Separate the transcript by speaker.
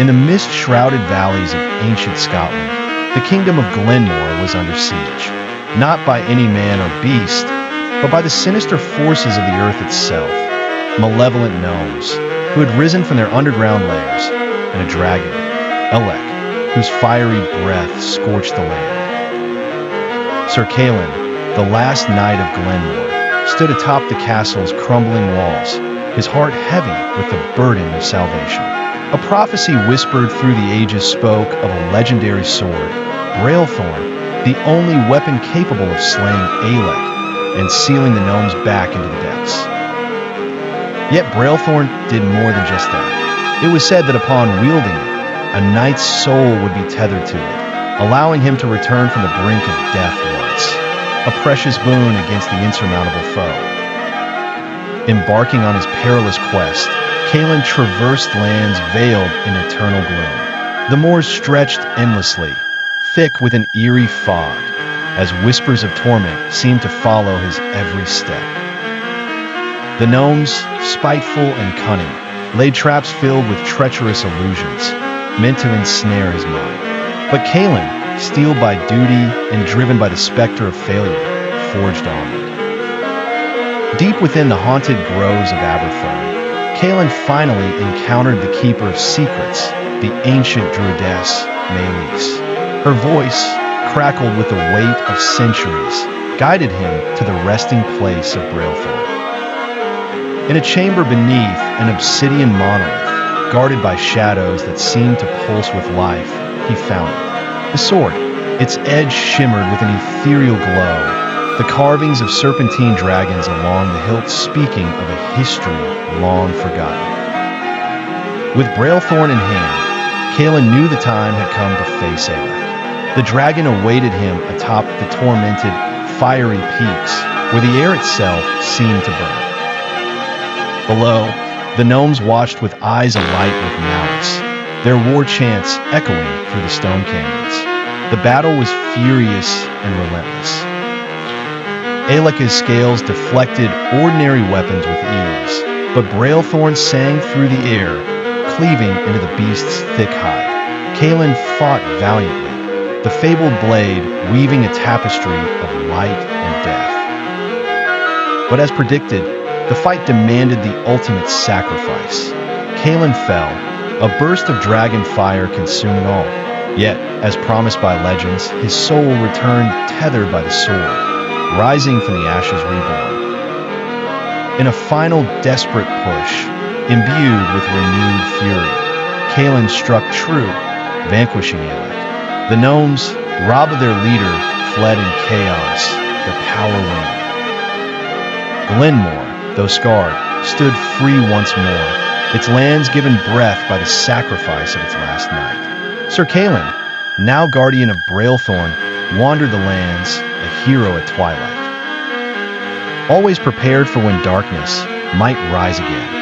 Speaker 1: In the mist-shrouded valleys of ancient Scotland, the kingdom of Glenmore was under siege, not by any man or beast, but by the sinister forces of the earth itself, malevolent gnomes, who had risen from their underground lairs, and a dragon, Ailech, whose fiery breath scorched the land. Sir Caelan, the last knight of Glenmore, stood atop the castle's crumbling walls, his heart heavy with the burden of salvation. A prophecy whispered through the ages spoke of a legendary sword, Braelthorn, the only weapon capable of slaying Ailech and sealing the gnomes back into the depths. Yet Braelthorn did more than just that. It was said that upon wielding it, a knight's soul would be tethered to it, allowing him to return from the brink of death once, a precious boon against the insurmountable foe. Embarking on his perilous quest, Caelan traversed lands veiled in eternal gloom. The moors stretched endlessly, thick with an eerie fog, as whispers of torment seemed to follow his every step. The gnomes, spiteful and cunning, laid traps filled with treacherous illusions, meant to ensnare his mind. But Caelan, steeled by duty and driven by the specter of failure, forged onward. Deep within the haunted groves of Braelthorn, Caelan finally encountered the Keeper of Secrets, the ancient druidess, Malevolent. Her voice, crackled with the weight of centuries, guided him to the resting place of Braelthorn. In a chamber beneath an obsidian monolith, guarded by shadows that seemed to pulse with life, he found it. The sword, its edge shimmered with an ethereal glow, the carvings of serpentine dragons along the hilt speaking of a history long forgotten. With Braelthorn in hand, Caelan knew the time had come to face Ailech. The dragon awaited him atop the tormented, fiery peaks, where the air itself seemed to burn. Below, the gnomes watched with eyes alight with malice, their war chants echoing through the stone canyons. The battle was furious and relentless. Ailech's scales deflected ordinary weapons with ease, but Braelthorn sang through the air, cleaving into the beast's thick hide. Caelan fought valiantly, the fabled blade weaving a tapestry of light and death. But as predicted, the fight demanded the ultimate sacrifice. Caelan fell, a burst of dragon fire consuming all. Yet, as promised by legends, his soul returned tethered by the sword, rising from the ashes reborn. In a final desperate push, imbued with renewed fury, Caelan struck true, vanquishing Ailech. The gnomes, robbed of their leader, fled in chaos, their power waning. Glenmore, though scarred, stood free once more, its lands given breath by the sacrifice of its last knight. Sir Caelan, now guardian of Braelthorn, wandered the lands, a hero at twilight, always prepared for when darkness might rise again.